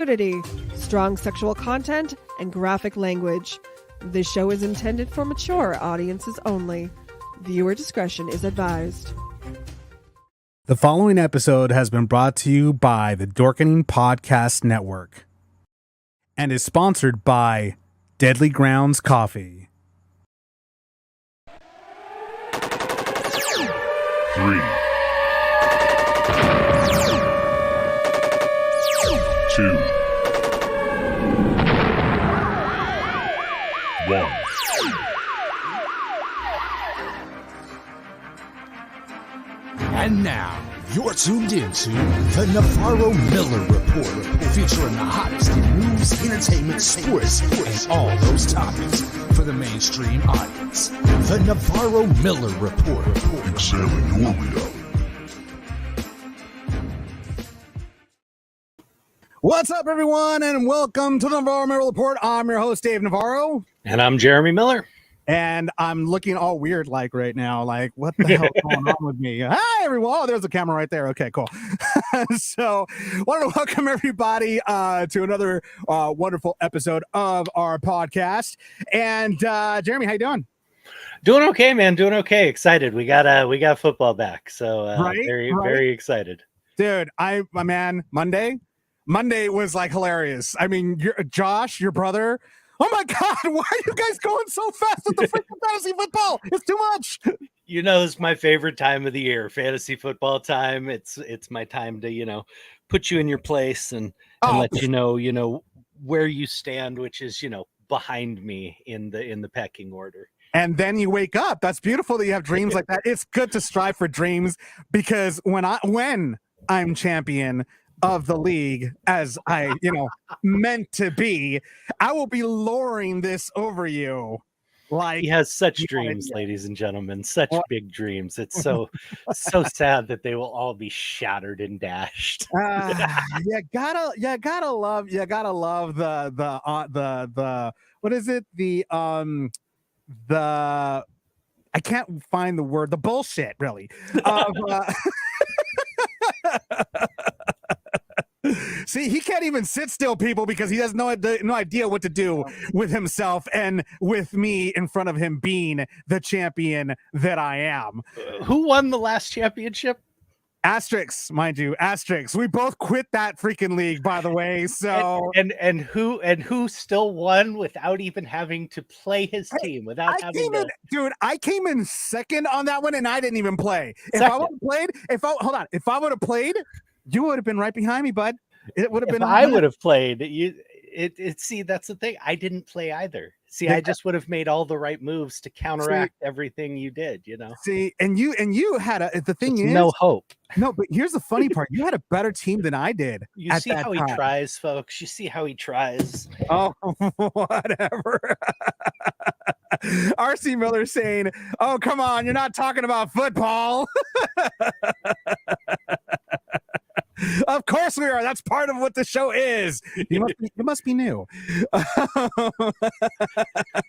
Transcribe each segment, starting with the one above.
nudity, strong sexual content, and graphic language. This show is intended for mature audiences only. Viewer discretion is advised. The following episode has been brought to you by the Dorkening Podcast Network and is sponsored by Deadly Grounds Coffee. 3, 2, 1. And now, you're tuned into the Navarro-Miller Report, featuring the hottest in news, entertainment, sports, and all those topics for the mainstream audience. The Navarro-Miller Report. Examine your reality. What's up, everyone, and welcome to the Navarro-Miller Report. I'm your host, Dave Navarro. And I'm Jeremy Miller. And I'm looking all weird like right now. Like, what the hell is going on with me? Hi, everyone. Oh, there's a camera right there. Okay, cool. So, wanted to welcome everybody to another wonderful episode of our podcast. And Jeremy, how you doing? Doing okay, man. Doing okay. Excited. We got football back. So very excited. Dude, my man, Monday was like hilarious. I mean, Josh, your brother. Oh my God, why are you guys going so fast with the freaking fantasy football? It's too much. You know, it's my favorite time of the year, fantasy football time. It's my time to, put you in your place and let you know where you stand, which is, behind me in the pecking order. And then you wake up. That's beautiful that you have dreams like that. It's good to strive for dreams because when I'm champion of the league, as I, meant to be, I will be lowering this over you. Like, he has such dreams, ladies and gentlemen, such big dreams. It's so sad that they will all be shattered and dashed. You gotta love the what is it? I can't find the word, the bullshit, really. See, he can't even sit still, people, because he has no idea what to do with himself and with me in front of him being the champion that I am. Who won the last championship? Asterix, mind you, Asterix. We both quit that freaking league, by the way. So and who still won without even having to play his team? I came in second on that one, and I didn't even play. If I would have played, you would have been right behind me, bud. It would have been. I would have played. See, that's the thing. I didn't play either. See, I just would have made all the right moves to counteract everything you did. See, and you had the thing is no hope. No, but here's the funny part. You had a better team than I did. You see how he tries, folks. You see how he tries. Oh, whatever. RC Miller saying, "Oh, come on, you're not talking about football." Of course we are. That's part of what the show is. You must be new.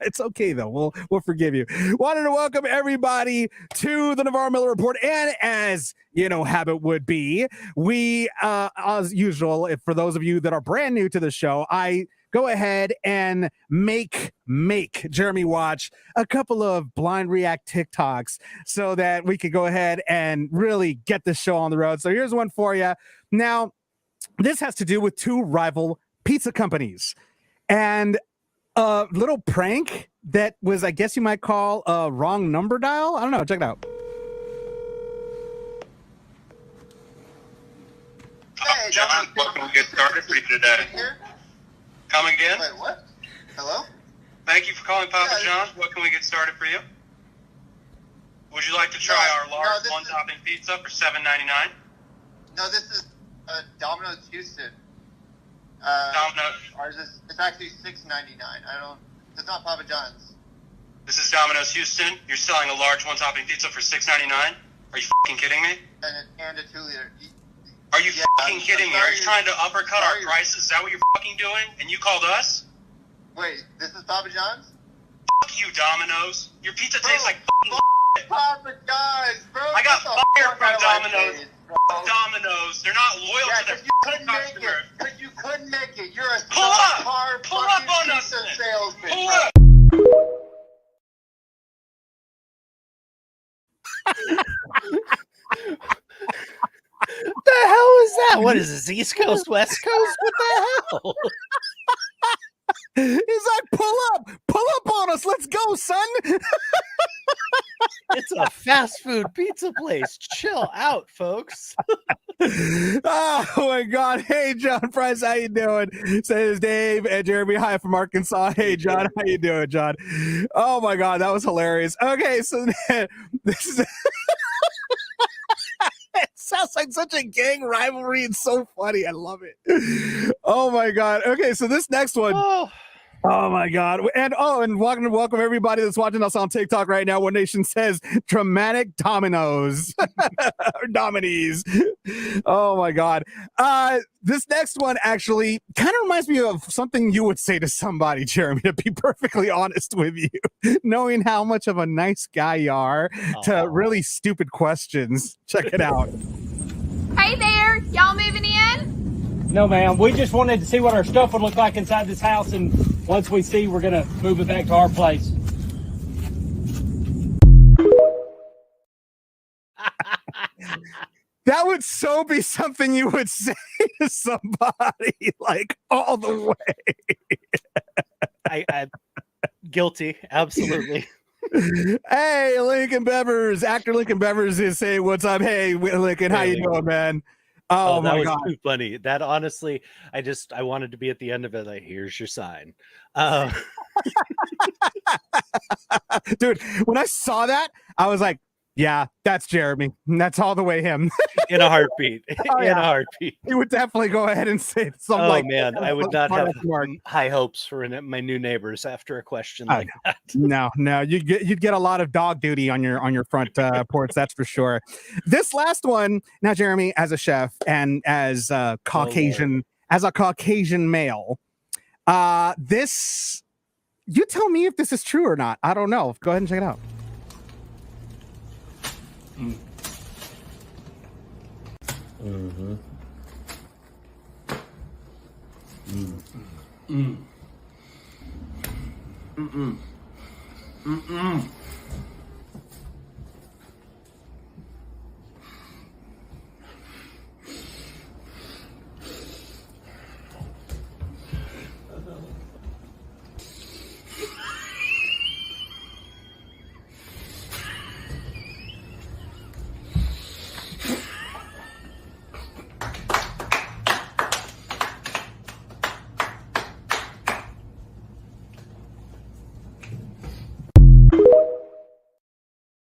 It's okay though. We'll forgive you. Wanted to welcome everybody to the Navarro-Miller Report, and as habit would be, we as usual, for those of you that are brand new to the show, I go ahead and make Jeremy watch a couple of blind react TikToks so that we could go ahead and really get the show on the road. So here's one for you. Now, this has to do with two rival pizza companies and a little prank that was, I guess you might call a wrong number dial. I don't know. Check it out. Hey, John, welcome to get started for you today. Come again? Wait, what? Hello? Thank you for calling Papa John's. What can we get started for you? Would you like to try our large one-topping pizza for $7.99? No, this is Domino's Houston. Domino's. Ours it's actually $6.99. It's not Papa John's. This is Domino's Houston. You're selling a large one-topping pizza for $6.99? Are you fucking kidding me? And a 2-liter. Are you fucking kidding me? Are you trying to uppercut our prices? Is that what you're fucking doing? And you called us? Wait, this is Papa John's? Fuck you, Domino's. Your pizza tastes like fucking Papa John's, bro. I got fired from Domino's. Domino's. They're not loyal Yeah, to their because you couldn't make customers. it. Because you couldn't make it. You're a Pull up! subpar Pull fucking up on us pizza then. salesman. Pull bro. up! The hell is that? What is this? East Coast, West Coast? What the hell? He's like, pull up on us. Let's go, son. It's a fast food pizza place. Chill out, folks. Oh my God. Hey, John Price, how you doing? Says Dave and Jeremy. Hi from Arkansas. Hey, John, how you doing, John? Oh my God, that was hilarious. Okay, so this is. It sounds like such a gang rivalry. It's so funny. I love it. Oh my God. Okay, so this next one. Oh my God. And welcome everybody that's watching us on TikTok right now. One Nation says dramatic dominoes or dominies. Oh my God. This next one actually kind of reminds me of something you would say to somebody, Jeremy, to be perfectly honest with you, knowing how much of a nice guy you are to really stupid questions. Check it out. Hey there, y'all moving in? No, ma'am. We just wanted to see what our stuff would look like inside this house, and once we see, we're gonna move it back to our place. That would so be something you would say to somebody, like, all the way. I'm guilty, absolutely. Hey, Lincoln Bevers, actor Lincoln Bevers is saying, "What's up?" Hey, Lincoln, how you doing, man? Oh that my was God, too funny. That honestly, I wanted to be at the end of it. Like, here's your sign, dude. When I saw that, I was like, "Yeah, that's Jeremy. That's all the way him." in a heartbeat. Oh, in yeah. a heartbeat. He would definitely go ahead and say something Oh like, man, I would not have Mark. high hopes for my new neighbors after a question like that. No, you'd get a lot of dog duty on your front porch, that's for sure. This last one, now, Jeremy, as a chef and as a Caucasian male, this, you tell me if this is true or not. I don't know. Go ahead and check it out. Mm-hmm.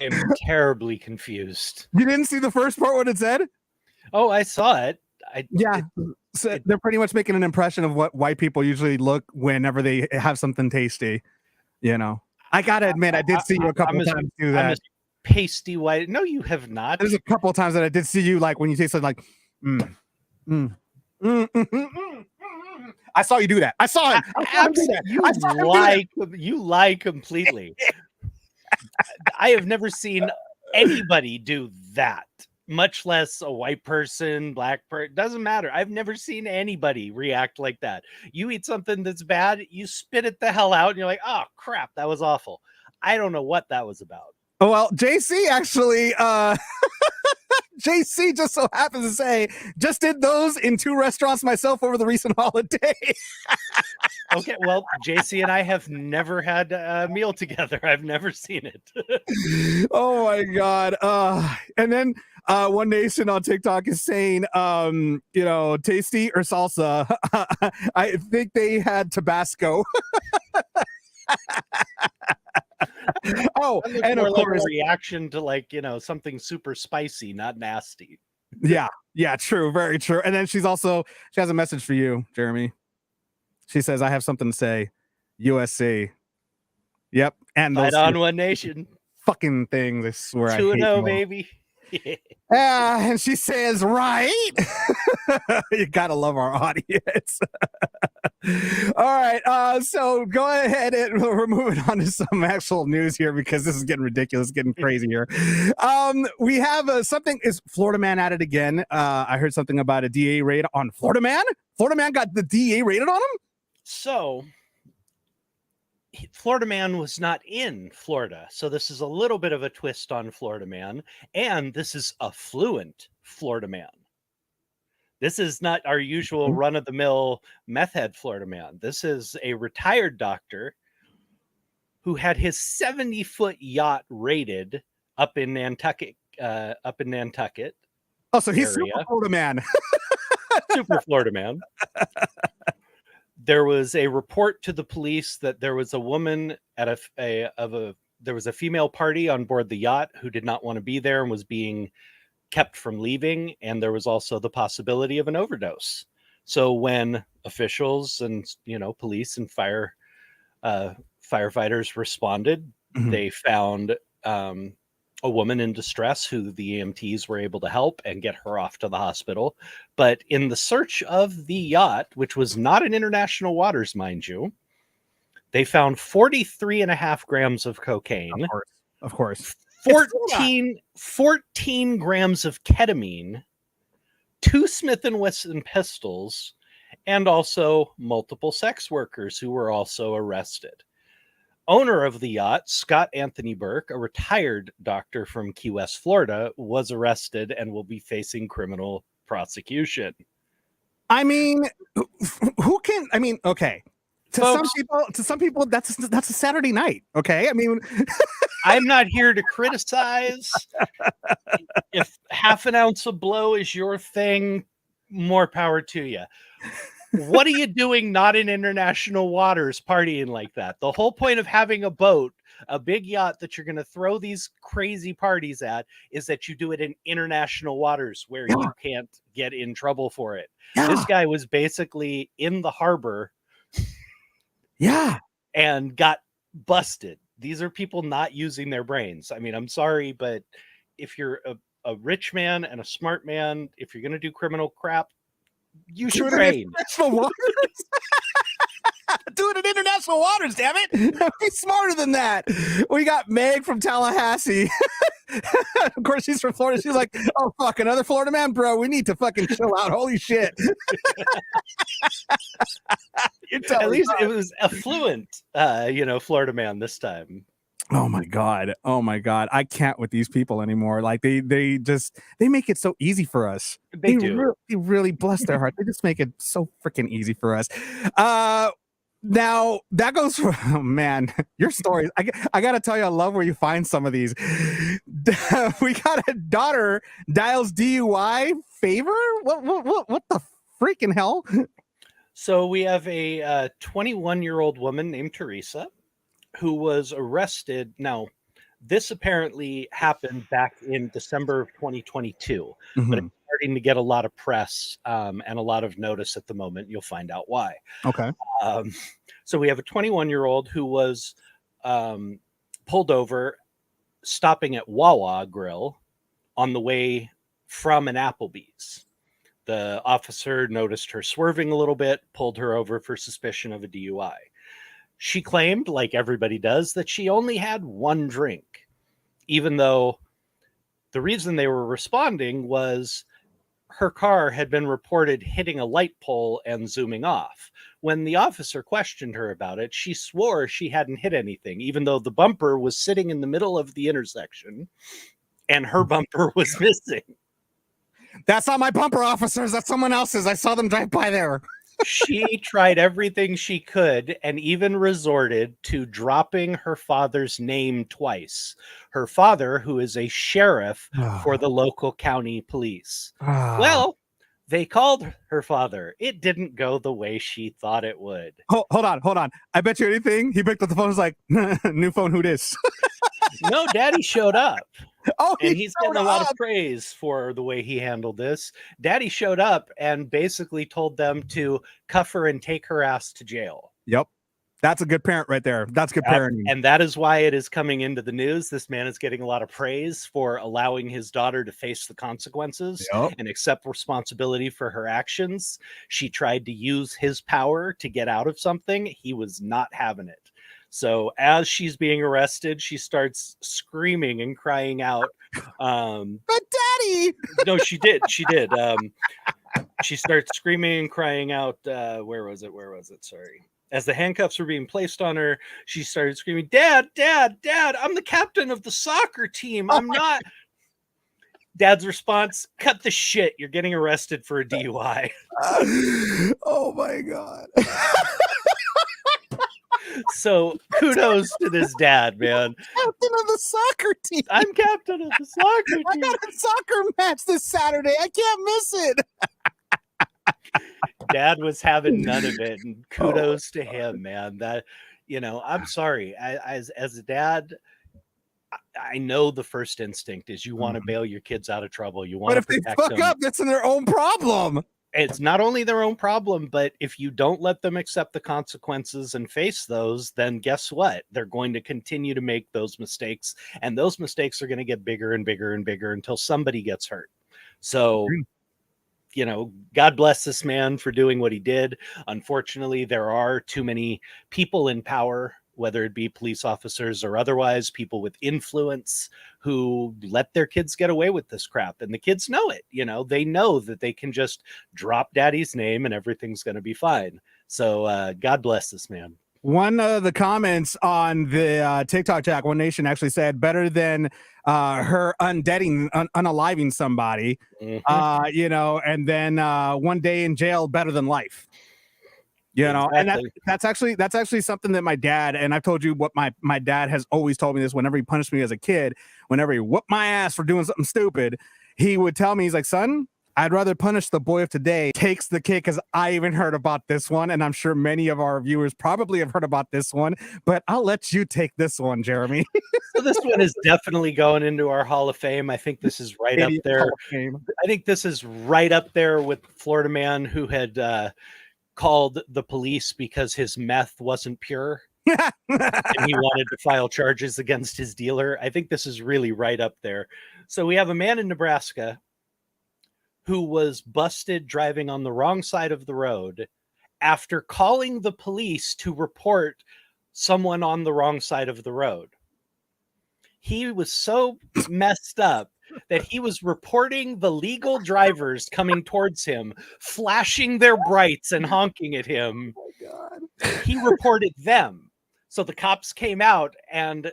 I'm terribly confused. You didn't see the first part, what it said? Oh, I saw it. So they're pretty much making an impression of what white people usually look whenever they have something tasty. You know, I gotta admit, I did see you a couple times do that. I'm a pasty white. No, you have not. There's a couple of times that I did see you, like when you taste it, like, I saw you do that. I saw it. You lie completely. I have never seen anybody do that, much less a white person, black person. Doesn't matter. I've never seen anybody react like that. You eat something that's bad, you spit it the hell out, and you're like, oh crap, that was awful. I don't know what that was about. Oh, well, JC actually, JC just so happens to say, just did those in 2 restaurants myself over the recent holiday. Okay, well, JC and I have never had a meal together. I've never seen it. Oh my God. And then One Nation on TikTok is saying, tasty or salsa. I think they had Tabasco. Oh, and of course, a reaction to something super spicy, not nasty. Yeah, true, very true. And then she has a message for you, Jeremy. She says, "I have something to say, USC." Yep, and Fight on, One Nation. Fucking things. I swear, 2-0, baby. And she says, "Right." You gotta love our audience. All right. So go ahead and we're moving on to some actual news here because this is getting ridiculous, getting crazy here. We have something. Is Florida man at it again? I heard something about a DA raid on Florida man. Florida man got the DA raided on him. So Florida man was not in Florida. So this is a little bit of a twist on Florida man. And this is a fluent Florida man. This is not our usual run-of-the-mill meth head Florida man. This is a retired doctor who had his 70-foot yacht raided up in Nantucket. Oh, so he's super Florida man. Super Florida man. There was a report to the police that there was a woman at there was a female party on board the yacht who did not want to be there and was being kept from leaving, and there was also the possibility of an overdose. So when officials and police and firefighters responded, they found a woman in distress who the EMTs were able to help and get her off to the hospital. But in the search of the yacht, which was not in international waters, mind you, they found 43.5 grams of cocaine. Of course. 14 grams of ketamine, 2 Smith & Wesson pistols, and also multiple sex workers who were also arrested. Owner of the yacht, Scott Anthony Burke, a retired doctor from Key West, Florida, was arrested and will be facing criminal prosecution. I mean, who can? I mean, okay. To some people, that's a Saturday night. Okay, I mean, I'm not here to criticize. If half an ounce of blow is your thing, more power to you. What are you doing not in international waters partying like that? The whole point of having a boat, a big yacht that you're going to throw these crazy parties at, is that you do it in international waters where you can't get in trouble for it. This guy was basically in the harbor. And got busted. These are people not using their brains. I mean, I'm sorry, but if you're a rich man and a smart man, if you're going to do criminal crap, use your brain. Do it in international waters, damn it. Be smarter than that. We got Meg from Tallahassee. Of course, she's from Florida. She's like, oh, fuck, another Florida man, bro. We need to fucking chill out. Holy shit. At least it was a fluent, Florida man this time. Oh my God. I can't with these people anymore. Like they make it so easy for us. They do. They really bless their heart. They just make it so freaking easy for us. Now that goes for, oh man, your stories. I gotta tell you, I love where you find some of these. We got a daughter dials DUI favor. What the freaking hell? So we have a 21-year-old woman named Teresa who was arrested. Now, this apparently happened back in December of 2022, but it's starting to get a lot of press and a lot of notice at the moment. You'll find out why. Okay. So we have a 21-year-old who was pulled over, stopping at Wawa Grill on the way from an Applebee's. The officer noticed her swerving a little bit, pulled her over for suspicion of a DUI. She claimed, like everybody does, that she only had one drink, even though the reason they were responding was her car had been reported hitting a light pole and zooming off. When the officer questioned her about it, she swore she hadn't hit anything, even though the bumper was sitting in the middle of the intersection and her bumper was missing. That's not my bumper, officers. That's someone else's. I saw them drive by there. She tried everything she could and even resorted to dropping her father's name twice. Her father, who is a sheriff for the local county police. Well, they called her father. It didn't go the way she thought it would. Hold on. I bet you anything. He picked up the phone and was like, new phone, who dis? No, Daddy showed up. Oh, and he's getting a lot of praise for the way he handled this. Daddy showed up and basically told them to cuff her and take her ass to jail. Yep. That's a good parent right there. That's good parenting. And that is why it is coming into the news. This man is getting a lot of praise for allowing his daughter to face the consequences and accept responsibility for her actions. She tried to use his power to get out of something. He was not having it. So as she's being arrested, she starts screaming and crying out. But daddy! No, she did. She did. She starts screaming and crying out. Where was it? Sorry. As the handcuffs were being placed on her, she started screaming, Dad, I'm the captain of the soccer team. I'm not. Dad's response, cut the shit. You're getting arrested for a DUI. Oh my God. So kudos to this dad, man. Captain of the soccer team. I'm captain of the soccer team. I got a soccer match this Saturday. I can't miss it. Dad was having none of it, and kudos to him, man. That, I'm sorry. As a dad, I know the first instinct is you want to bail your kids out of trouble. You want to protect them. But if they fuck up, that's their own problem. It's not only their own problem, but if you don't let them accept the consequences and face those, then guess what? They're going to continue to make those mistakes, and those mistakes are going to get bigger and bigger and bigger until somebody gets hurt. So, God bless this man for doing what he did. Unfortunately, there are too many people in power, whether it be police officers or otherwise, people with influence who let their kids get away with this crap. And the kids know it. They know that they can just drop daddy's name and everything's going to be fine. So God bless this man. One of the comments on the TikTok chat, One Nation actually said better than her unaliving somebody, and then 1 day in jail better than life. Exactly. And that's actually something that my dad, and I've told you what my dad has always told me this whenever he punished me as a kid, whenever he whooped my ass for doing something stupid, he would tell me, he's like, son, I'd rather punish the boy of today takes the kid, because I even heard about this one, and I'm sure many of our viewers probably have heard about this one, but I'll let you take this one, Jeremy. So this one is definitely going into our Hall of Fame. I think this is right up there. I think this is right up there with Florida man who had called the police because his meth wasn't pure. And he wanted to file charges against his dealer. I think this is really right up there. So we have a man in Nebraska who was busted driving on the wrong side of the road after calling the police to report someone on the wrong side of the road. He was so messed up that he was reporting the legal drivers coming towards him, flashing their brights and honking at him. Oh my God. He reported them. So the cops came out and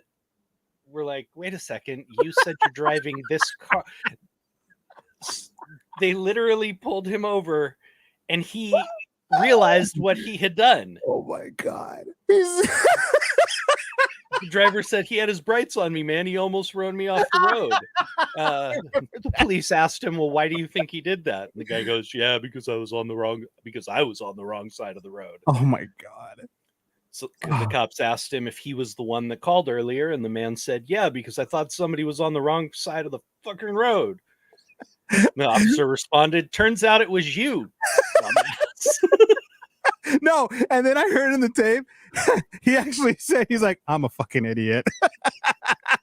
were like, wait a second, you said you're driving this car. They literally pulled him over and he realized what he had done. Oh my God. The driver said he had his brights on me, man. He almost rode me off the road. The police asked him, well, why do you think he did that? And the guy goes, yeah, because I was on the wrong side of the road. Oh my God. So the cops asked him if he was the one that called earlier. And the man said, yeah, because I thought somebody was on the wrong side of the fucking road. The officer responded, turns out it was you. No, and then I heard in the tape, he actually said, he's like, I'm a fucking idiot.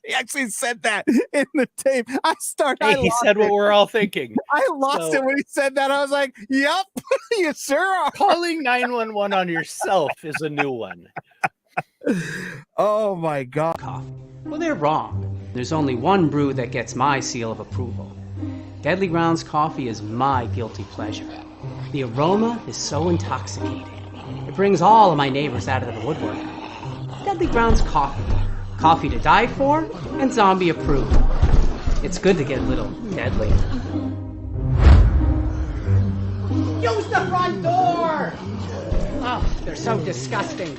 He actually said that in the tape. He said what we're all thinking. I lost it when he said that. I was like, yep, you sure are. Calling 911 on yourself is a new one. Oh my God. Well, they're wrong. There's only one brew that gets my seal of approval. Deadly Grounds coffee is my guilty pleasure. The aroma is so intoxicating. It brings all of my neighbors out of the woodwork. Deadly Grounds coffee. Coffee to die for and zombie approved. It's good to get a little deadly. Use the front door! Oh, they're so disgusting.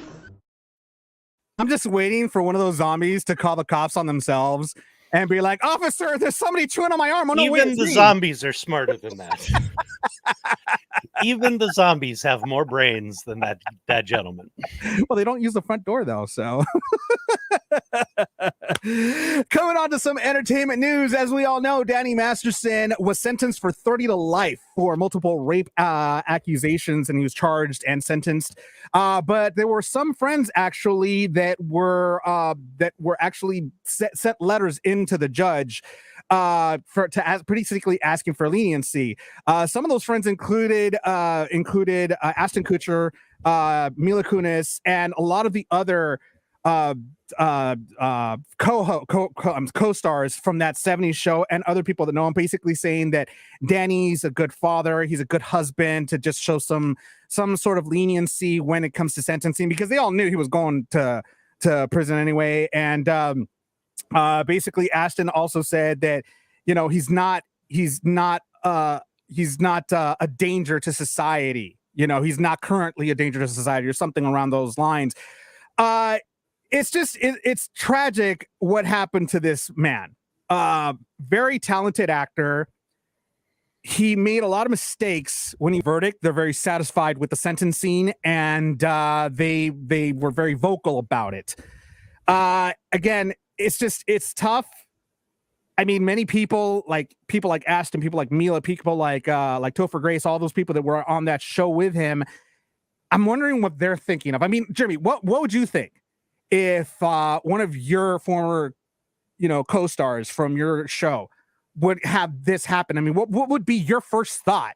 I'm just waiting for one of those zombies to call the cops on themselves and be like, officer, there's somebody chewing on my arm. Oh, no, even the zombies are smarter than that. Even the zombies have more brains than that gentleman. Well, they don't use the front door, though, so. Coming on to some entertainment news. As we all know, Danny Masterson was sentenced for 30 to life for multiple rape accusations, and he was charged and sentenced. But there were some friends actually that were actually sent letters into the judge basically asking for leniency. Some of those friends included Ashton Kutcher, Mila Kunis, and a lot of the other co-stars from that 70s show and other people that know him, basically saying that Danny's a good father, he's a good husband, to just show some sort of leniency when it comes to sentencing, because they all knew he was going to prison anyway. And basically Ashton also said that, you know, he's not a danger to society. You know, he's not currently a danger to society, or something around those lines. It's tragic what happened to this man. Very talented actor. He made a lot of mistakes when he verdict. They're very satisfied with the sentencing, and they were very vocal about it. Again, it's tough. I mean, many people like Ashton, people like Mila, people like Topher Grace, all those people that were on that show with him. I'm wondering what they're thinking of. I mean, Jeremy, what would you think if one of your former, co-stars from your show would have this happen? I mean, what would be your first thought,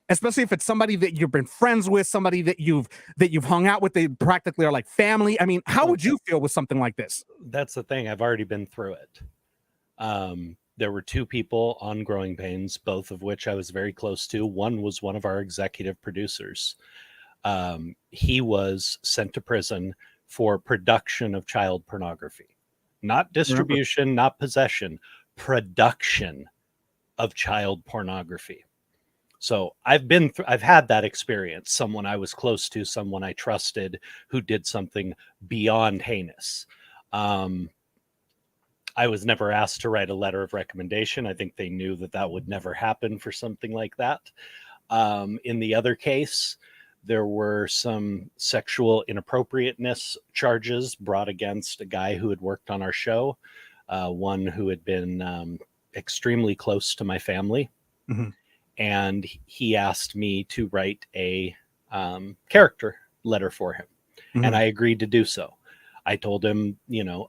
especially if it's somebody that you've been friends with, somebody that you've hung out with, they practically are like family? I mean, how would you feel with something like this? That's the thing. I've already been through it. There were two people on Growing Pains, both of which I was very close to. One was one of our executive producers. He was sent to prison for production of child pornography, not distribution, not possession, production of child pornography. So I've had that experience. Someone I was close to, someone I trusted, who did something beyond heinous. I was never asked to write a letter of recommendation. I think they knew that would never happen for something like that. In the other case, there were some sexual inappropriateness charges brought against a guy who had worked on our show, one who had been extremely close to my family. Mm-hmm. And he asked me to write a character letter for him. Mm-hmm. And I agreed to do so. I told him,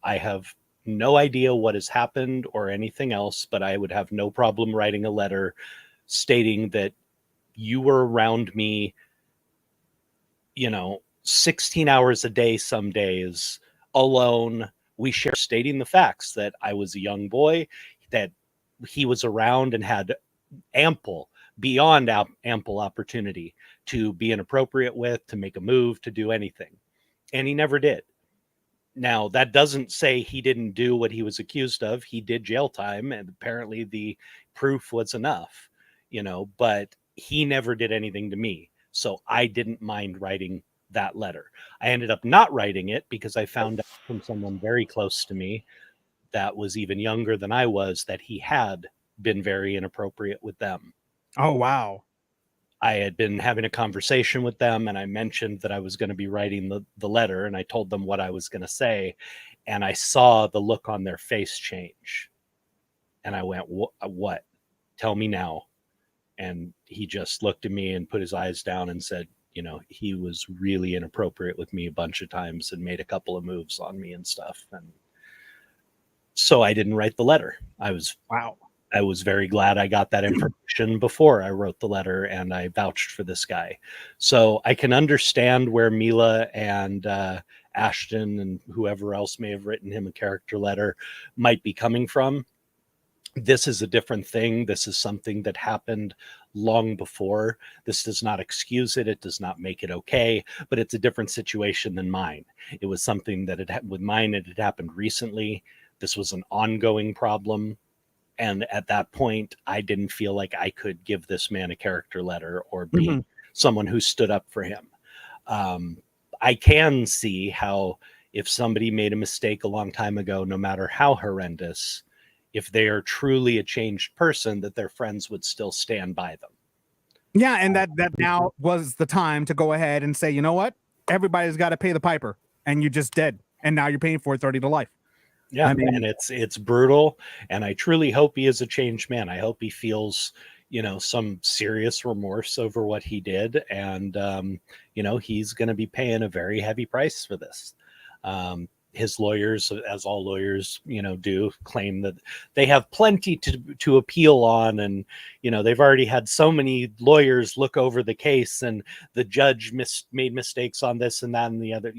I have no idea what has happened or anything else, but I would have no problem writing a letter stating that you were around me, 16 hours a day, some days, alone. We share, stating the facts that I was a young boy, that he was around and had beyond ample opportunity to be inappropriate with, to make a move, to do anything. And he never did. Now, that doesn't say he didn't do what he was accused of. He did jail time, and apparently the proof was enough, but he never did anything to me. So I didn't mind writing that letter. I ended up not writing it because I found out from someone very close to me that was even younger than I was that he had been very inappropriate with them. Oh, wow. I had been having a conversation with them, and I mentioned that I was going to be writing the letter, and I told them what I was going to say, and I saw the look on their face change. And I went, what? Tell me now. And he just looked at me and put his eyes down and said, he was really inappropriate with me a bunch of times and made a couple of moves on me and stuff. And so I didn't write the letter. I was very glad I got that information before I wrote the letter, and I vouched for this guy. So I can understand where Mila and Ashton and whoever else may have written him a character letter might be coming from. This is a different thing. This is something that happened long before. This does not excuse it. It does not make it okay, but it's a different situation than mine. It was something that with mine, it had happened recently. This was an ongoing problem. And at that point, I didn't feel like I could give this man a character letter or be someone who stood up for him. I can see how if somebody made a mistake a long time ago, no matter how horrendous, if they are truly a changed person, that their friends would still stand by them. Yeah, and that now was the time to go ahead and say, you know what? Everybody's got to pay the piper, and you just did. And now you're paying for it 30 to life. Yeah, I mean, and it's brutal, and I truly hope he is a changed man. I hope he feels, some serious remorse over what he did, and he's going to be paying a very heavy price for this. His lawyers, as all lawyers, do, claim that they have plenty to appeal on, and they've already had so many lawyers look over the case, and the judge made mistakes on this and that and the other.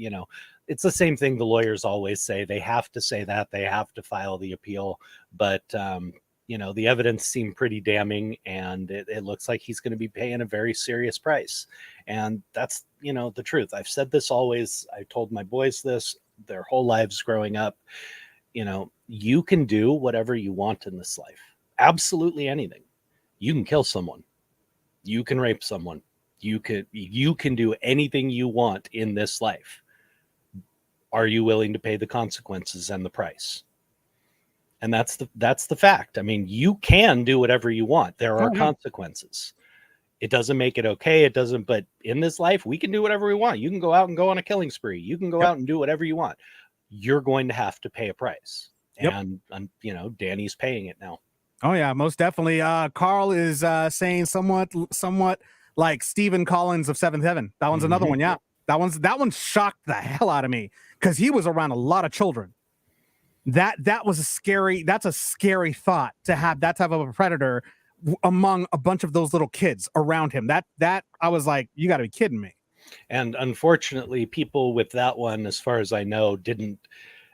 It's the same thing the lawyers always say. They have to say that, they have to file the appeal, but the evidence seemed pretty damning, and it looks like he's going to be paying a very serious price. And that's the truth. I've said this always. I told my boys this their whole lives growing up. You can do whatever you want in this life, absolutely anything. You can kill someone, you can rape someone, you can do anything you want in this life. Are you willing to pay the consequences and the price? And that's the fact. I mean, you can do whatever you want. There are consequences. It doesn't make it okay. It doesn't. But in this life, we can do whatever we want. You can go out and go on a killing spree. You can go out and do whatever you want. You're going to have to pay a price. And Danny's paying it now. Oh yeah, most definitely. Carl is saying somewhat like Stephen Collins of Seventh Heaven. That one's another one. Yeah, that one shocked the hell out of me, because he was around a lot of children. That's a scary thought, to have that type of a predator among a bunch of those little kids around him. That I was like, you got to be kidding me. And unfortunately, people with that one, as far as I know, didn't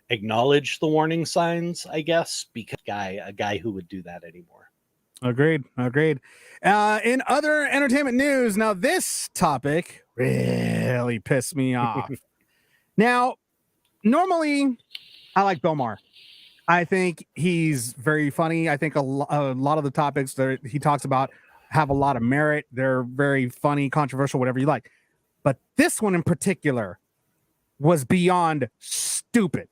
acknowledge the warning signs, I guess, because a guy who would do that anymore. Agreed. In other entertainment news, now this topic really pissed me off. Now, normally I like Bill Maher. I think he's very funny. I think a lot of the topics that he talks about have a lot of merit. They're very funny, controversial, whatever you like. But this one in particular was beyond stupid.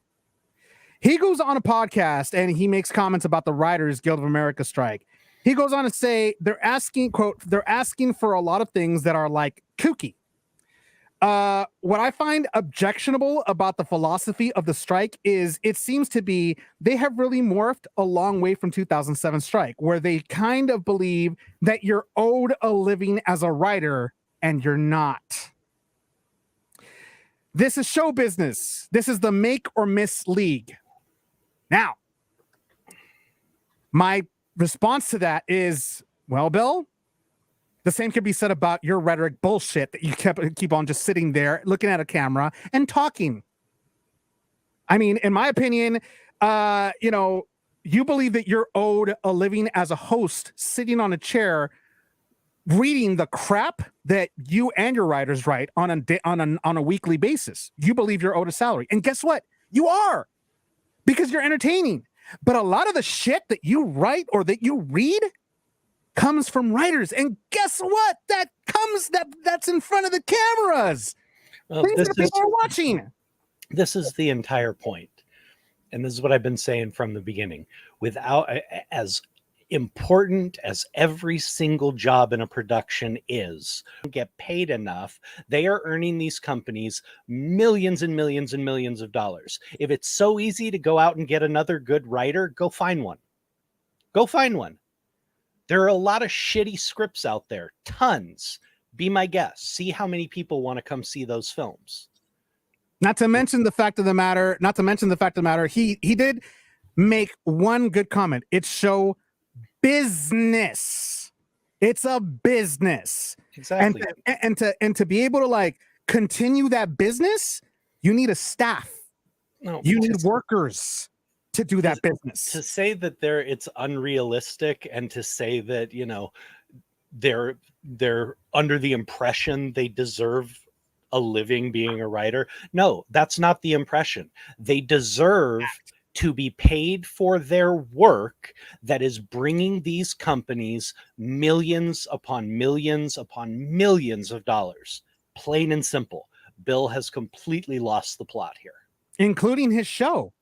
He goes on a podcast and he makes comments about the Writers Guild of America strike. He goes on to say they're asking for a lot of things that are like kooky. What I find objectionable about the philosophy of the strike is it seems to be they have really morphed a long way from 2007 strike, where they kind of believe that you're owed a living as a writer and you're not. This is show business. This is the make or miss league. Now, my response to that is, well, Bill, the same can be said about your rhetoric bullshit that you keep on just sitting there looking at a camera and talking. I mean, in my opinion, you believe that you're owed a living as a host sitting on a chair reading the crap that you and your writers write on a weekly basis. You believe you're owed a salary. And guess what? You are, because you're entertaining. But a lot of the shit that you write or that you read comes from writers. And guess what? That's in front of the cameras. Well, Things that people are watching. This is the entire point. And this is what I've been saying from the beginning. Without, as important as every single job in a production is, get paid enough, they are earning these companies millions and millions and millions of dollars. If it's so easy to go out and get another good writer, go find one. There are a lot of shitty scripts out there, tons. Be my guest. See how many people want to come see those films. Not to mention the fact of the matter, he did make one good comment. It's show business. It's a business. Exactly. And to be able to like continue that business, you need a staff. No, you need workers to do that business. To say that it's unrealistic, and to say that, they're under the impression they deserve a living being a writer. No, that's not the impression. They deserve to be paid for their work that is bringing these companies millions upon millions upon millions of dollars. Plain and simple. Bill has completely lost the plot here. Including his show.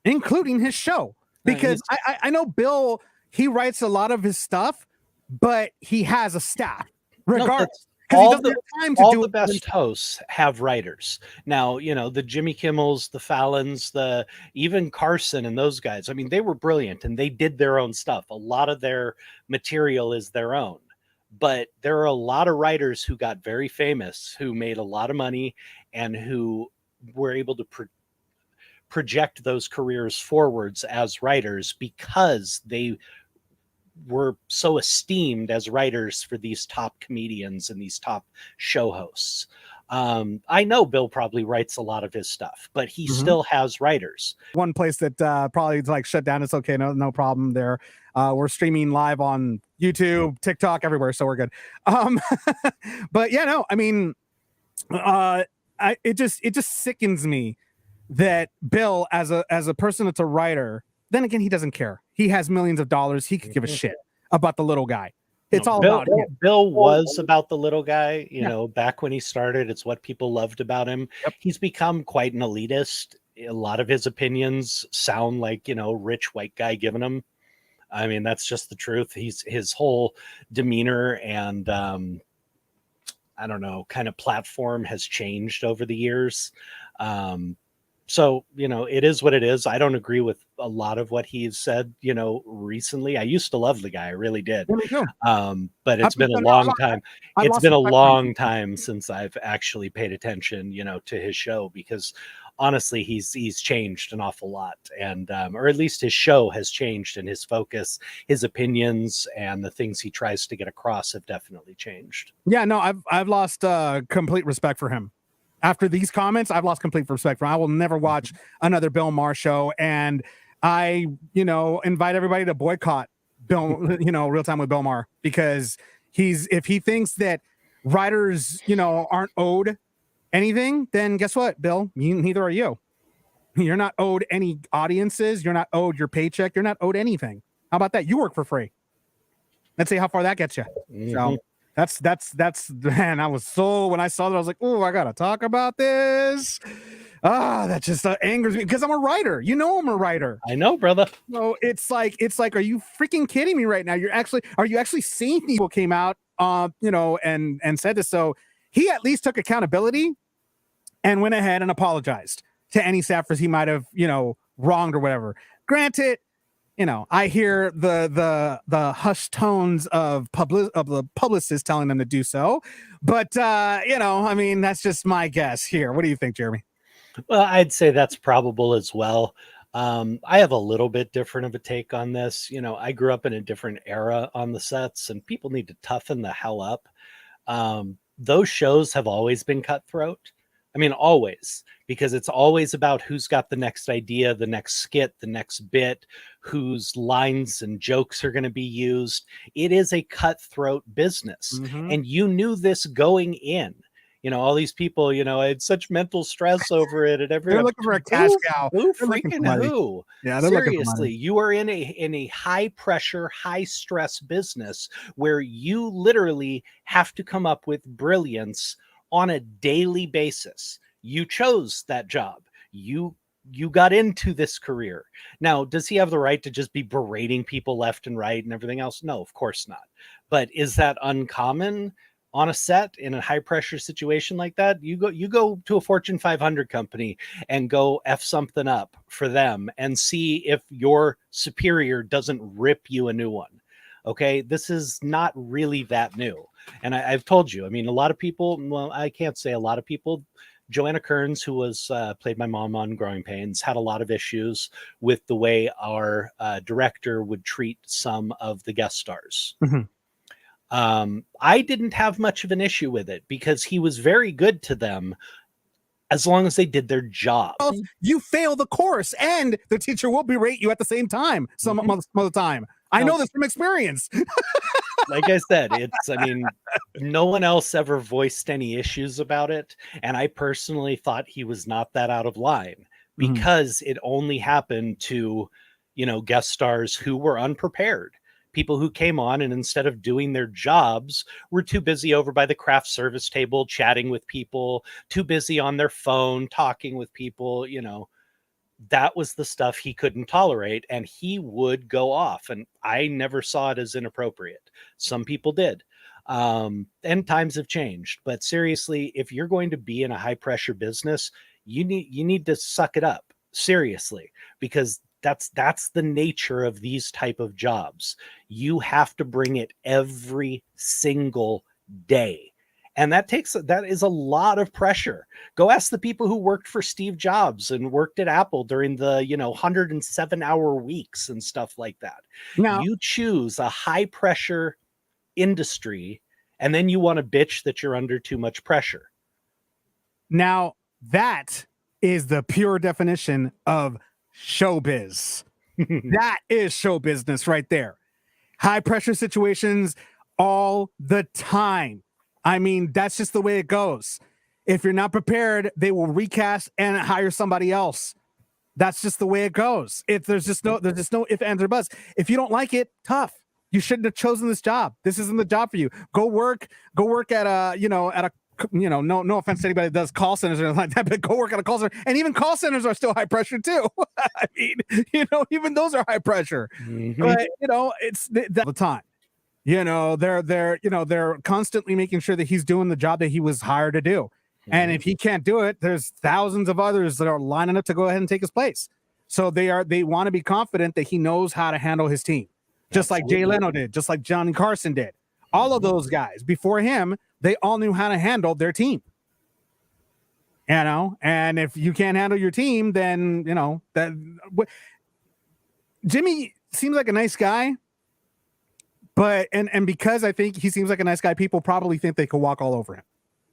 Because I know Bill, he writes a lot of his stuff, but he has a staff. Regardless. because he doesn't have time to all do the it best himself. hosts have writers. Now, the Jimmy Kimmels, the Fallons, even Carson and those guys. I mean, they were brilliant and they did their own stuff. A lot of their material is their own. But there are a lot of writers who got very famous, who made a lot of money, and who were able to project those careers forwards as writers because they were so esteemed as writers for these top comedians and these top show hosts. I know Bill probably writes a lot of his stuff, but he still has writers. One place that probably is like shut down. It's okay. No problem there. We're streaming live on YouTube, TikTok, everywhere. So we're good. But yeah, no, I mean, it just sickens me that Bill, as a person that's a writer, then again, he doesn't care. He has millions of dollars. He could give a shit about the little guy. It's all about him. Bill was about the little guy, back when he started. It's what people loved about him. Yep. He's become quite an elitist. A lot of his opinions sound like, rich white guy giving them. I mean, that's just the truth. His whole demeanor and, I don't know, kind of platform has changed over the years. So, it is what it is. I don't agree with a lot of what he's said, recently. I used to love the guy. I really did. Yeah, me too. But it's been a long time. It's been a long time since I've actually paid attention, to his show, because honestly, he's changed an awful lot. And, or at least his show has changed, and his focus, his opinions, and the things he tries to get across have definitely changed. Yeah, no, I've lost complete respect for him. After these comments, I've lost complete respect for him. I will never watch another Bill Maher show. And I, invite everybody to boycott Bill, Real Time with Bill Maher, because if he thinks that writers, aren't owed anything, then guess what, Bill? Neither are you. You're not owed any audiences. You're not owed your paycheck. You're not owed anything. How about that? You work for free. Let's see how far that gets you. So that's man. I was when I saw that, I was like, oh, I gotta talk about this. That just angers me because I'm a writer. I'm a writer. I know, brother. So it's like, are you freaking kidding me right now? Are you actually seeing people came out, and said this? So he at least took accountability and went ahead and apologized to any staffers he might have, wronged or whatever. Granted, I hear the hushed tones of the publicist telling them to do so, but I mean, that's just my guess here. What do you think, Jeremy? Well, I'd say that's probable as well. I have a little bit different of a take on this. I grew up in a different era on the sets, and people need to toughen the hell up. Those shows have always been cutthroat. I mean, always, because it's always about who's got the next idea, the next skit, the next bit, whose lines and jokes are going to be used. It is a cutthroat business. And you knew this going in. All these people, I had such mental stress over it. And they're looking for a cash cow. Who freaking who? Yeah, they're seriously, you are in a high pressure, high stress business where you literally have to come up with brilliance on a daily basis. You chose that job. You got into this career. Now, does he have the right to just be berating people left and right and everything else? No, of course not. But is that uncommon on a set in a high pressure situation like that? You go to a Fortune 500 company and go F something up for them and see if your superior doesn't rip you a new one. Okay, this is not really that new. And I've told you, I mean, a lot of people, well, I can't say a lot of people, Joanna Kearns, who was played my mom on Growing Pains, had a lot of issues with the way our director would treat some of the guest stars. I didn't have much of an issue with it because he was very good to them as long as they did their job. You fail the course and the teacher will berate you at the same time some of the time. I know this from experience. Like I said, I mean, no one else ever voiced any issues about it. And I personally thought he was not that out of line because it only happened to, guest stars who were unprepared. People who came on and instead of doing their jobs were too busy over by the craft service table, chatting with people, too busy on their phone, talking with people, that was the stuff he couldn't tolerate, and he would go off. And I never saw it as inappropriate. Some people did. And times have changed. But seriously, if you're going to be in a high pressure business, you need to suck it up seriously, because that's the nature of these type of jobs. You have to bring it every single day. And that is a lot of pressure. Go ask the people who worked for Steve Jobs and worked at Apple during the 107-hour weeks and stuff like that. Now, you choose a high pressure industry, and then you want to bitch that you're under too much pressure. Now that is the pure definition of showbiz. That is show business right there. High pressure situations all the time. I mean, that's just the way it goes. If you're not prepared, they will recast and hire somebody else. That's just the way it goes. If there's just no if, ands, or buts. If you don't like it, tough. You shouldn't have chosen this job. This isn't the job for you. Go work at no offense to anybody that does call centers or anything like that, but go work at a call center. And even call centers are still high pressure too. I mean, even those are high pressure. Mm-hmm. But it's all the time. They're constantly making sure that he's doing the job that he was hired to do. Mm-hmm. And if he can't do it, there's thousands of others that are lining up to go ahead and take his place. So they want to be confident that he knows how to handle his team. Just like Jay Leno did, just like Johnny Carson did. All of those guys before him, they all knew how to handle their team. And if you can't handle your team, then Jimmy seems like a nice guy, but and because I think he seems like a nice guy, people probably think they could walk all over him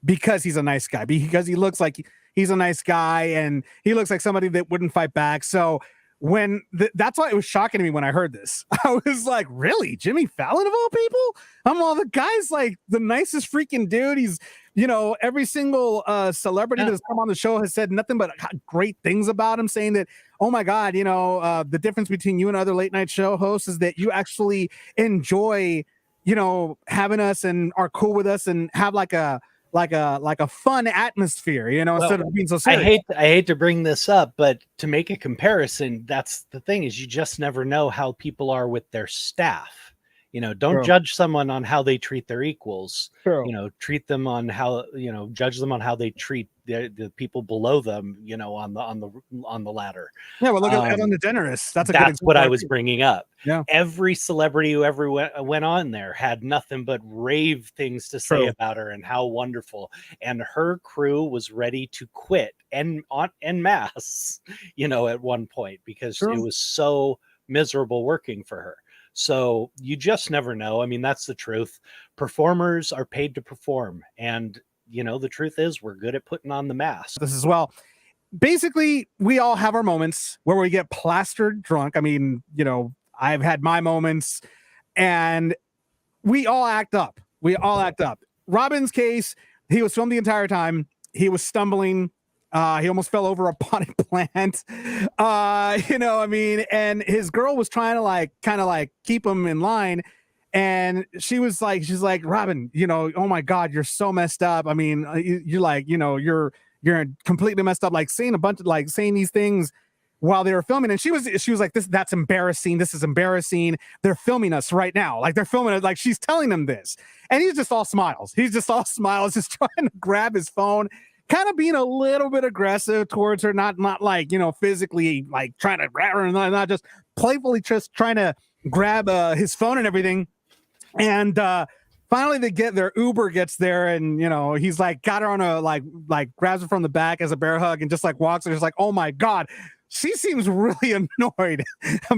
because he's a nice guy, because he looks like he's a nice guy and he looks like somebody that wouldn't fight back. So that's why it was shocking to me when I heard this. I was like, really? Jimmy Fallon of all people? The guy's like the nicest freaking dude. He's, every single celebrity that's come on the show has said nothing but great things about him, saying that, oh my God, the difference between you and other late night show hosts is that you actually enjoy, having us and are cool with us and have like a fun atmosphere, instead of being so serious. I hate to bring this up, but to make a comparison, that's the thing, is you just never know how people are with their staff. Don't judge someone on how they treat their equals. Treat them on how, judge them on how they treat the people below them, on the ladder. Yeah, well, look at Ellen DeGeneres. That's what I was bringing up. Yeah. Every celebrity who ever went on there had nothing but rave things to say about her and how wonderful. And her crew was ready to quit en masse, at one point, because it was so miserable working for her. So you just never know. I mean, that's the truth. Performers are paid to perform. And, the truth is we're good at putting on the mask. This as well. Basically, we all have our moments where we get plastered drunk. I mean, I've had my moments and we all act up. Robin's case, he was filmed the entire time. He was stumbling. He almost fell over a potted plant. And his girl was trying to kind of keep him in line. And she's like, Robin, oh my God, you're so messed up. I mean, you're completely messed up, saying these things while they were filming. And she was like, that's embarrassing. This is embarrassing. They're filming us right now. They're filming it. She's telling them this. And he's just all smiles. Just trying to grab his phone, kind of being a little bit aggressive towards her, not physically trying to grab her, not just playfully just trying to grab his phone and everything. And finally their Uber gets there, and he's got her on a grabs her from the back as a bear hug and just walks her, just oh my God. She seems really annoyed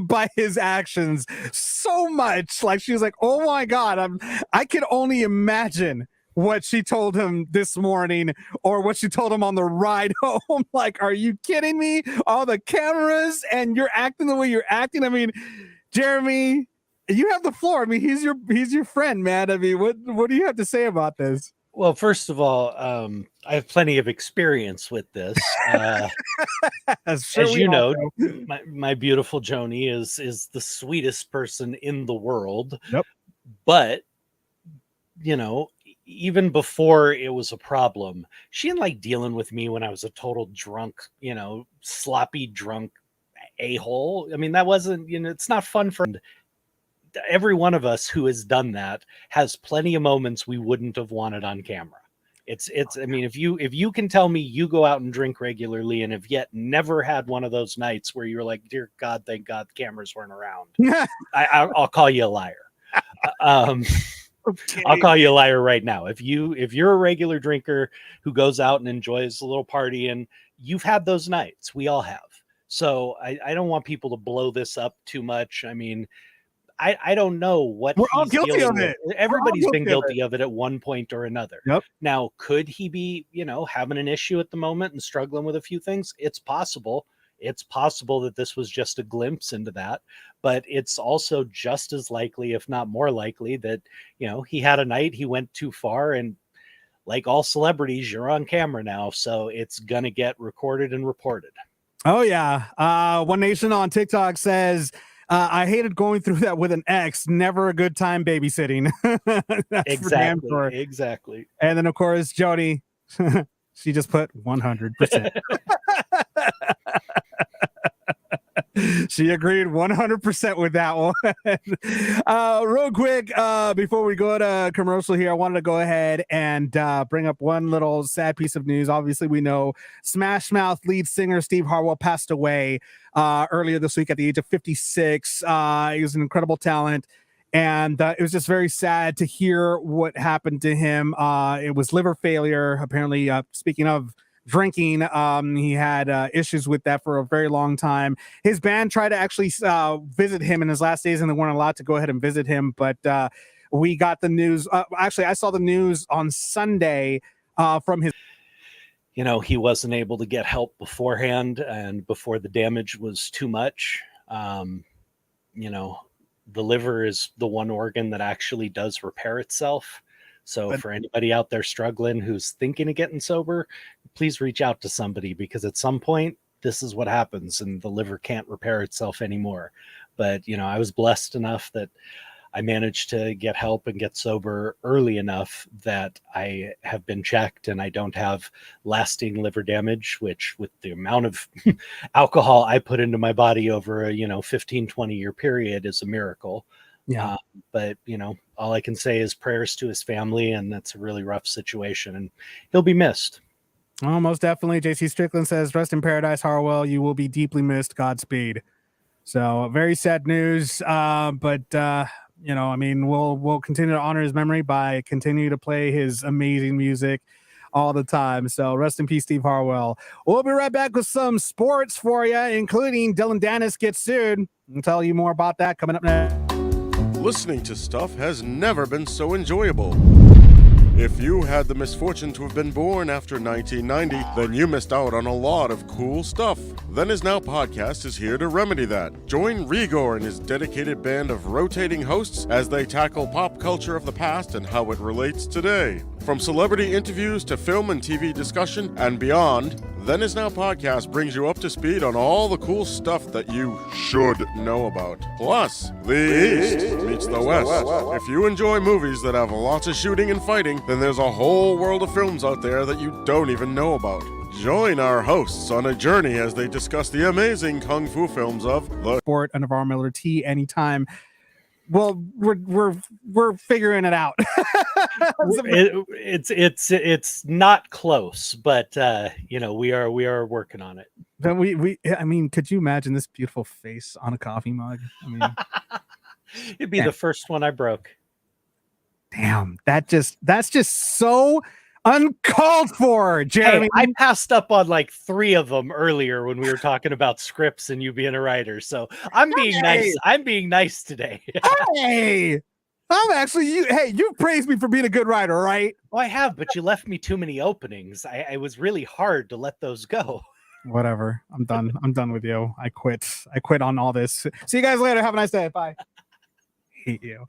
by his actions so much. She was like, oh my God, I can only imagine what she told him this morning or what she told him on the ride home. Are you kidding me? All the cameras and you're acting the way you're acting. I mean, Jeremy, you have the floor. I mean, he's your friend, man. I mean, what do you have to say about this? Well, first of all, I have plenty of experience with this. As you know, my beautiful Joni is the sweetest person in the world. Yep. But, even before it was a problem, she didn't like dealing with me when I was a total drunk, sloppy drunk a-hole. I mean, that wasn't, it's not fun for every one of us who has done that has plenty of moments we wouldn't have wanted on camera. I mean, if you can tell me you go out and drink regularly and have yet never had one of those nights where you're like, dear God, thank God the cameras weren't around, I'll call you a liar. Okay. I'll call you a liar right now. If you're a regular drinker who goes out and enjoys a little party, and you've had those nights, we all have. So I don't want people to blow this up too much. I mean, I don't know what we're all guilty of it. Everybody's been guilty of it at one point or another. Yep. Now, could he be, having an issue at the moment and struggling with a few things? It's possible. It's possible that this was just a glimpse into that, but it's also just as likely, if not more likely, that, he had a night, he went too far, and like all celebrities, you're on camera now. So it's going to get recorded and reported. Oh, yeah. One Nation on TikTok says, I hated going through that with an ex. Never a good time babysitting. Exactly. And then, of course, Jody, she just put 100%. She agreed 100% with that one. Real quick, before we go to commercial here, I wanted to go ahead and bring up one little sad piece of news. Obviously, we know Smash Mouth lead singer Steve Harwell passed away earlier this week at the age of 56. He was an incredible talent. And it was just very sad to hear what happened to him. It was liver failure. Apparently, speaking of drinking, he had issues with that for a very long time. His band tried to actually visit him in his last days, and they weren't allowed to go ahead and visit him. But we got the news. Actually, I saw the news on Sunday from his. He wasn't able to get help beforehand, and before the damage was too much. The liver is the one organ that actually does repair itself. So for anybody out there struggling who's thinking of getting sober, please reach out to somebody, because at some point this is what happens and the liver can't repair itself anymore. But, I was blessed enough that I managed to get help and get sober early enough that I have been checked and I don't have lasting liver damage, which with the amount of alcohol I put into my body over a, 15, 20 year period is a miracle. Yeah. But, all I can say is prayers to his family, and that's a really rough situation, and he'll be missed. Oh, most definitely. JC Strickland says, rest in paradise, Harwell. You will be deeply missed. Godspeed. So very sad news. But we'll continue to honor his memory by continuing to play his amazing music all the time. So rest in peace, Steve Harwell. We'll be right back with some sports for you, including Dylan Dennis gets sued. I'll tell you more about that coming up next. Listening to stuff has never been so enjoyable. If you had the misfortune to have been born after 1990, then you missed out on a lot of cool stuff. Then Is Now podcast is here to remedy that. Join Rigor and his dedicated band of rotating hosts as they tackle pop culture of the past and how it relates today. From celebrity interviews to film and TV discussion and beyond, Then Is Now podcast brings you up to speed on all the cool stuff that you should know about. Plus, the East meets the West. If you enjoy movies that have lots of shooting and fighting, then there's a whole world of films out there that you don't even know about. Join our hosts on a journey as they discuss the amazing kung fu films of the Sport and Navarro-Miller tea anytime. Well, we're figuring it out. It's not close, but we are working on it. Then I mean, could you imagine this beautiful face on a coffee mug? I mean, it'd be the first one I broke. Damn, that's just so uncalled for, Jeremy. Hey, I passed up on like 3 of them earlier when we were talking about scripts and you being a writer. So I'm being nice. I'm being nice today. Hey, I'm actually you praised me for being a good writer, right? Well, I have, but you left me too many openings. I was really hard to let those go. Whatever. I'm done. I'm done with you. I quit on all this. See you guys later. Have a nice day. Bye. Hate you.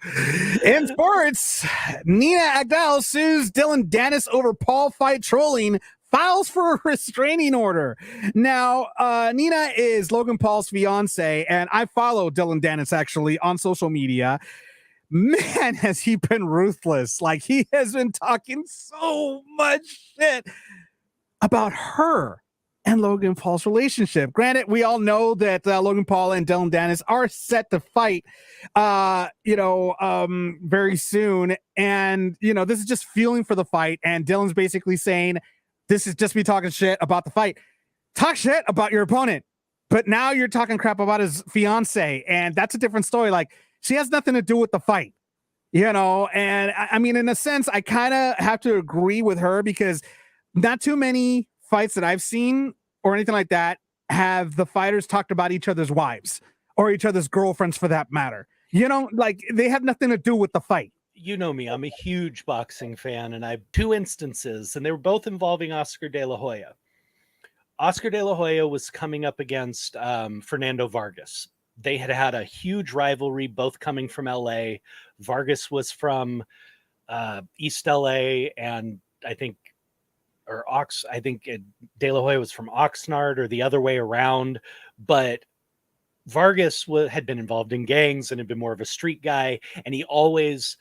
In sports, Nina Agdal sues Dylan Dennis over Paul fight trolling, files for a restraining order. Now, Nina is Logan Paul's fiance, and I follow Dylan Dennis actually on social media. Man, has he been ruthless. Like, he has been talking so much shit about her and Logan Paul's relationship. Granted, we all know that Logan Paul and Dylan Dennis are set to fight, very soon. And, this is just fueling for the fight. And Dylan's basically saying, this is just me talking shit about the fight. Talk shit about your opponent. But now you're talking crap about his fiance. And that's a different story. Like, she has nothing to do with the fight, and I mean, in a sense, I kind of have to agree with her because not too many fights that I've seen or anything like that have the fighters talked about each other's wives or each other's girlfriends for that matter. Like they have nothing to do with the fight. You know me, I'm a huge boxing fan, and I have two instances, and they were both involving Oscar De La Hoya. Oscar De La Hoya was coming up against Fernando Vargas. They had a huge rivalry, both coming from LA. Vargas was from East LA, and I think De La Hoya was from Oxnard or the other way around. But Vargas had been involved in gangs and had been more of a street guy, and he always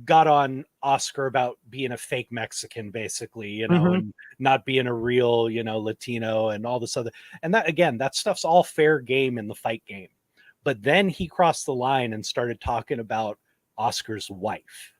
got on Oscar about being a fake Mexican, basically, and not being a real, Latino and all this other. And that stuff's all fair game in the fight game. But then he crossed the line and started talking about Oscar's wife.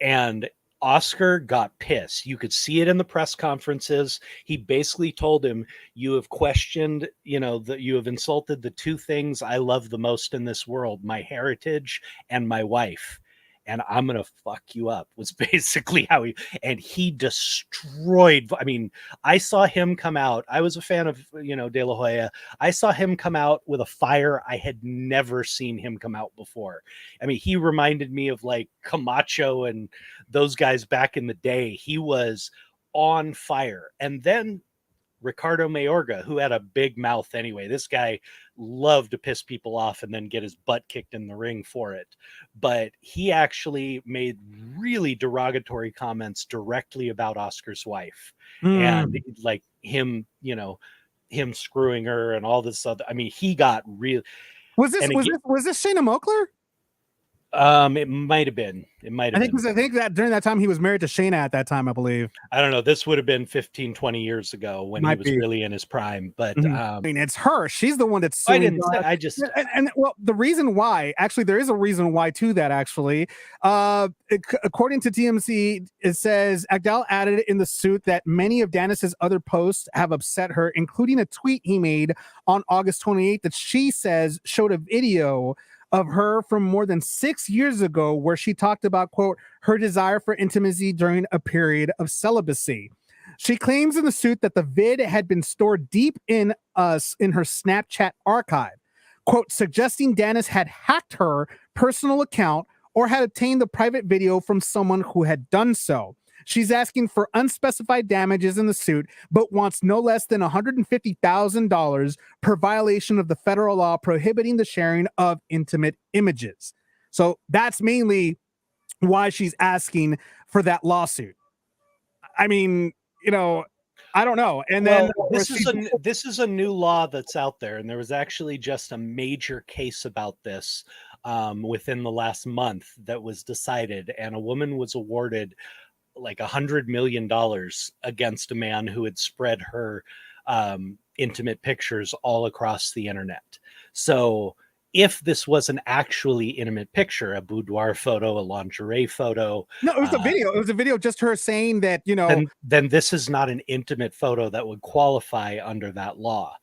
And Oscar got pissed. You could see it in the press conferences. He basically told him, you have questioned, that you have insulted the two things I love the most in this world, my heritage and my wife. And I'm going to fuck you up, was basically how he destroyed. I mean, I saw him come out. I was a fan of, De La Hoya. I saw him come out with a fire I had never seen him come out before. I mean, he reminded me of like Camacho and those guys back in the day. He was on fire. And then Ricardo Mayorga, who had a big mouth anyway. This guy loved to piss people off and then get his butt kicked in the ring for it. But he actually made really derogatory comments directly about Oscar's wife and like him, him screwing her and all this other. I mean, he got real. Was this Shayna Moakler? It might have been. I think that during that time he was married to Shayna at that time, I believe. I don't know. This would have been 15, 20 years ago when he was really in his prime. But I mean, it's her. She's the one that's I suing. The reason why, actually, there is a reason why to that. Actually, according to TMZ, it says Agdal added in the suit that many of Dennis's other posts have upset her, including a tweet he made on August 28th that she says showed a video of her from more than 6 years ago where she talked about, quote, her desire for intimacy during a period of celibacy. She claims in the suit that the vid had been stored deep in her Snapchat archive, quote, suggesting Dennis had hacked her personal account or had obtained the private video from someone who had done so. She's asking for unspecified damages in the suit, but wants no less than $150,000 per violation of the federal law prohibiting the sharing of intimate images. So that's mainly why she's asking for that lawsuit. I mean, I don't know. And then this is a new law that's out there, and there was actually just a major case about this within the last month that was decided, and a woman was awarded like $100 million against a man who had spread her intimate pictures all across the internet. So if this was an actually intimate picture, a boudoir photo, a lingerie photo. No, it was a video. It was a video just her saying that, Then this is not an intimate photo that would qualify under that law.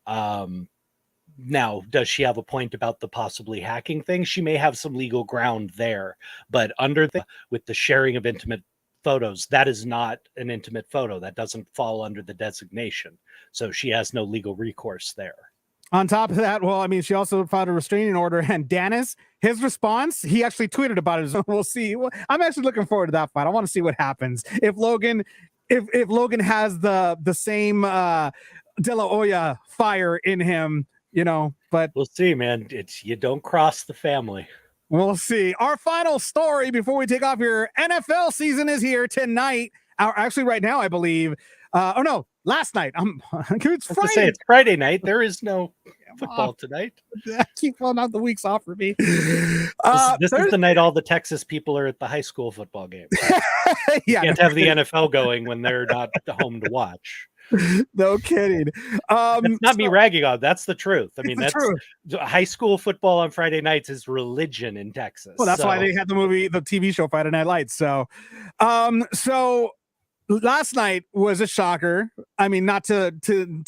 Now, does she have a point about the possibly hacking thing? She may have some legal ground there, but with the sharing of intimate photos, that is not an intimate photo. That doesn't fall under the designation. So she has no legal recourse there. On top of that, well, I mean, she also filed a restraining order, and Dennis, his response, he actually tweeted about it. So we'll see. I'm actually looking forward to that fight. I want to see what happens. If Logan has the same De La Hoya fire in him, but we'll see, man. You don't cross the family. We'll see. Our final story before we take off here. NFL season is here tonight. Actually, right now, I believe. Last night. It's Friday. It's Friday night. There is no football tonight. I keep pulling out the weeks off for me. This is the night all the Texas people are at the high school football game. Yeah, you can't have the NFL going when they're not home to watch. No kidding. That's not me ragging on. That's the truth. I mean, the that's truth. high school football on Friday nights is religion in Texas. Well, that's why they had the TV show Friday Night Lights. So last night was a shocker. I mean, not to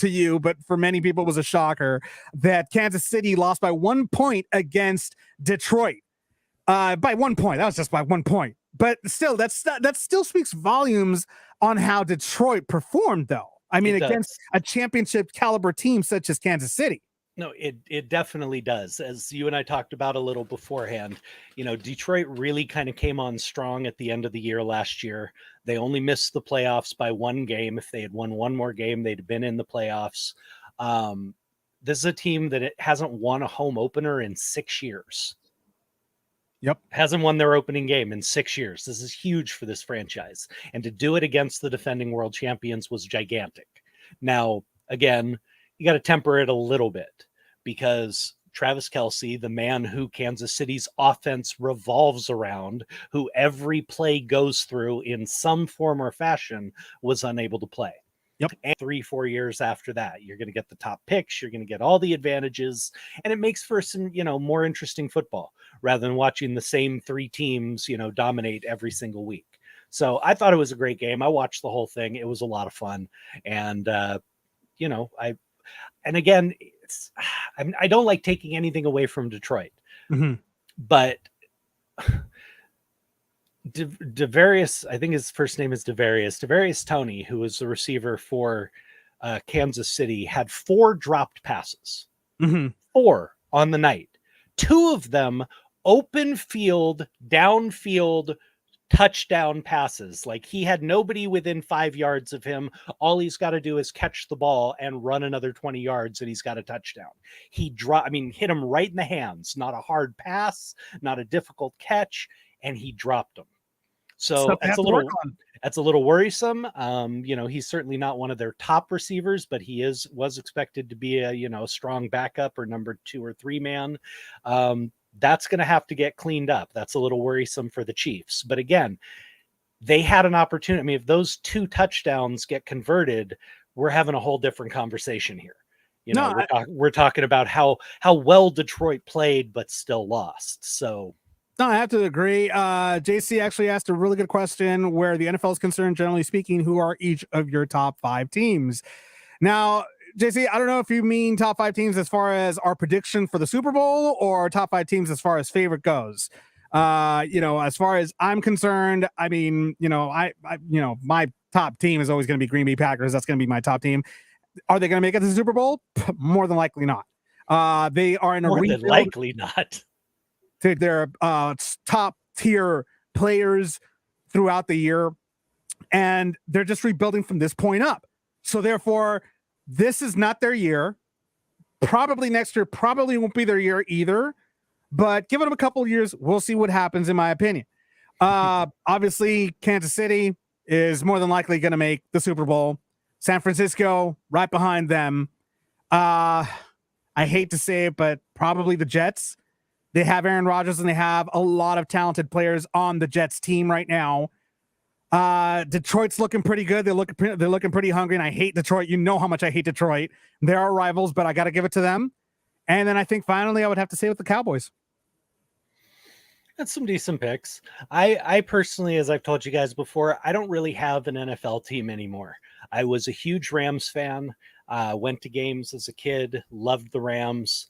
you, but for many people it was a shocker that Kansas City lost by 1 point against Detroit. By 1 point. That was just by 1 point. But still, that still speaks volumes on how Detroit performed, though. I mean, against a championship caliber team such as Kansas City. No, it definitely does. As you and I talked about a little beforehand, Detroit really kind of came on strong at the end of the year last year. They only missed the playoffs by one game. If they had won one more game, they'd have been in the playoffs. This is a team that hasn't won a home opener in 6 years. Yep. Hasn't won their opening game in 6 years. This is huge for this franchise. And to do it against the defending world champions was gigantic. Now, again, you got to temper it a little bit because Travis Kelce, the man who Kansas City's offense revolves around, who every play goes through in some form or fashion, was unable to play. Yep. And 3-4 years after that, you're going to get the top picks. You're going to get all the advantages, and it makes for some, more interesting football rather than watching the same three teams, dominate every single week. So I thought it was a great game. I watched the whole thing. It was a lot of fun. And, and again, I don't like taking anything away from Detroit, but DeVarius, I think his first name is DeVarius Toney, who was the receiver for Kansas City, had 4 dropped passes, 4 on the night. 2 of them open field, downfield, touchdown passes. Like, he had nobody within 5 yards of him. All he's got to do is catch the ball and run another 20 yards and he's got a touchdown. He hit him right in the hands. Not a hard pass, not a difficult catch, and he dropped him. So that's a little worrisome. He's certainly not one of their top receivers, but he was expected to be a strong backup or number 2 or 3 man. That's going to have to get cleaned up. That's a little worrisome for the Chiefs. But again, they had an opportunity. I mean, if those 2 touchdowns get converted, we're having a whole different conversation here. We're talking about how well Detroit played, but still lost. So. No, I have to agree. JC actually asked a really good question where the NFL is concerned, generally speaking, who are each of your top 5 teams? Now, JC, I don't know if you mean top 5 teams as far as our prediction for the Super Bowl or top 5 teams as far as favorite goes. As far as I'm concerned, I mean, my top team is always going to be Green Bay Packers. That's going to be my top team. Are they going to make it to the Super Bowl? More than likely not. They are in a more than likely not. They're top tier players throughout the year, and they're just rebuilding from this point up. So therefore, this is not their year. Probably next year probably won't be their year either, but give them a couple of years. We'll see what happens, in my opinion. Obviously, Kansas City is more than likely going to make the Super Bowl. San Francisco right behind them. I hate to say it, but probably the Jets. They have Aaron Rodgers and they have a lot of talented players on the Jets team right now. Detroit's looking pretty good. They're looking pretty hungry, and I hate Detroit. You know how much I hate Detroit. They're our rivals, but I got to give it to them. And then I think finally I would have to say with the Cowboys. That's some decent picks. I personally, as I've told you guys before, I don't really have an NFL team anymore. I was a huge Rams fan. Went to games as a kid, loved the Rams.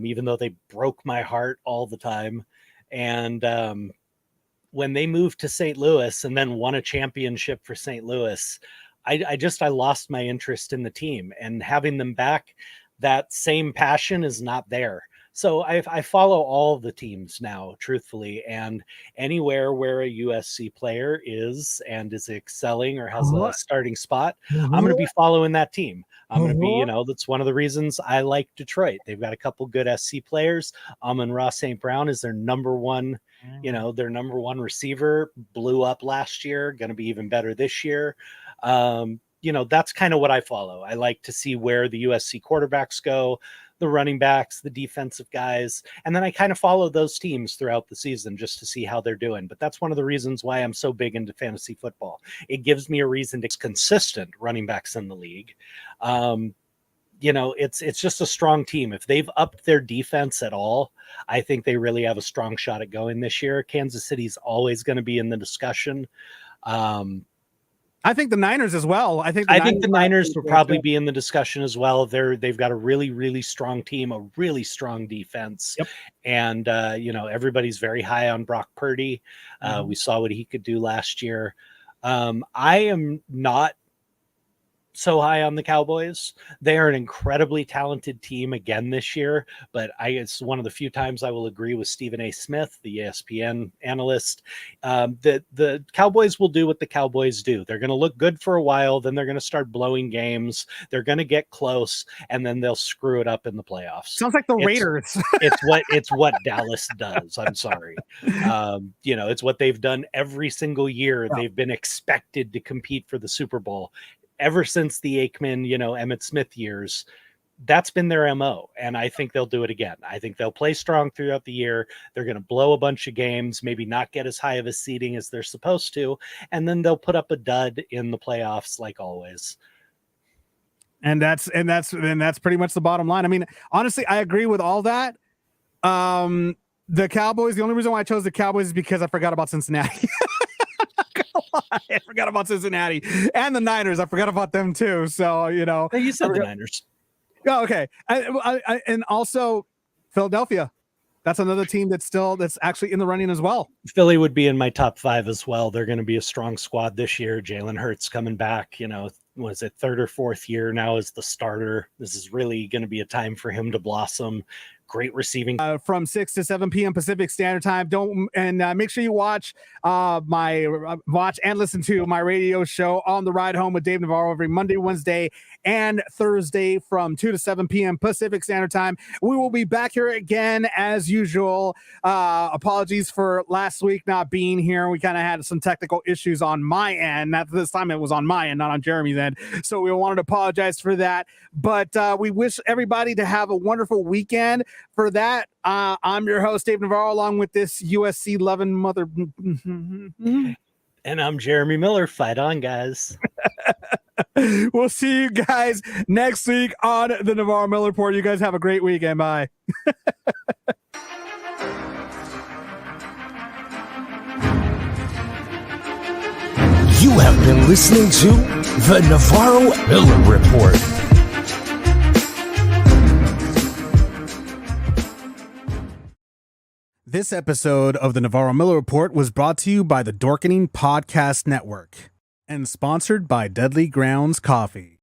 Even though they broke my heart all the time. And when they moved to St. Louis and then won a championship for St. Louis, I lost my interest in the team, and having them back, that same passion is not there. So I follow all the teams now, truthfully, and anywhere where a USC player is and is excelling or has a starting spot, I'm going to be following that team. I'm going to be, that's one of the reasons I like Detroit. They've got a couple good SC players. Amon-Ra St. Brown is their number one, their number one receiver, blew up last year, going to be even better this year. That's kind of what I follow. I like to see where the USC quarterbacks go. the running backs, the defensive guys, and then I kind of follow those teams throughout the season just to see how they're doing. But that's one of the reasons why I'm so big into fantasy football. It gives me a reason to consistent running backs in the league. It's just a strong team. If they've upped their defense at all, I think they really have a strong shot at going this year. Kansas City's always going to be in the discussion. I think the Niners as well. I think the Niners will probably be in the discussion as well. They've got a really, really strong team, a really strong defense. Yep. And, everybody's very high on Brock Purdy. We saw what he could do last year. I am not so high on the Cowboys. They are an incredibly talented team again this year, but it's one of the few times I will agree with Stephen A. Smith, the ESPN analyst, that the Cowboys will do what the Cowboys do. They're going to look good for a while, then they're going to start blowing games. They're going to get close, and then they'll screw it up in the playoffs. Sounds like the Raiders. It's what Dallas does. I'm sorry. It's what they've done every single year. Yeah. They've been expected to compete for the Super Bowl. Ever since the Aikman, Emmitt Smith years, that's been their MO. And I think they'll do it again. I think they'll play strong throughout the year. They're going to blow a bunch of games, maybe not get as high of a seeding as they're supposed to. And then they'll put up a dud in the playoffs like always. And that's pretty much the bottom line. I mean, honestly, I agree with all that. The Cowboys, the only reason why I chose the Cowboys is because I forgot about Cincinnati. I forgot about Cincinnati and the Niners. I forgot about them too. So, you said the Niners. Oh, okay. And also Philadelphia. That's another team that's actually in the running as well. Philly would be in my top 5 as well. They're going to be a strong squad this year. Jalen Hurts coming back, was it 3rd or 4th year now as the starter? This is really going to be a time for him to blossom. Great receiving from 6 to 7 p.m. Pacific Standard Time. Make sure you watch and listen to my radio show On the Ride Home with Dave Navarro every Monday, Wednesday, and Thursday from 2 to 7 p.m. Pacific Standard Time. We will be back here again as usual. Apologies for last week not being here. We kind of had some technical issues on my end. Not this time, it was on my end, not on Jeremy's end. So we wanted to apologize for that. But we wish everybody to have a wonderful weekend. For that, I'm your host, Dave Navarro, along with this USC loving mother. And I'm Jeremy Miller. Fight on, guys. We'll see you guys next week on the Navarro-Miller Report. You guys have a great weekend. Bye. You have been listening to the Navarro-Miller Report. This episode of the Navarro-Miller Report was brought to you by the Dorkening Podcast Network and sponsored by Deadly Grounds Coffee.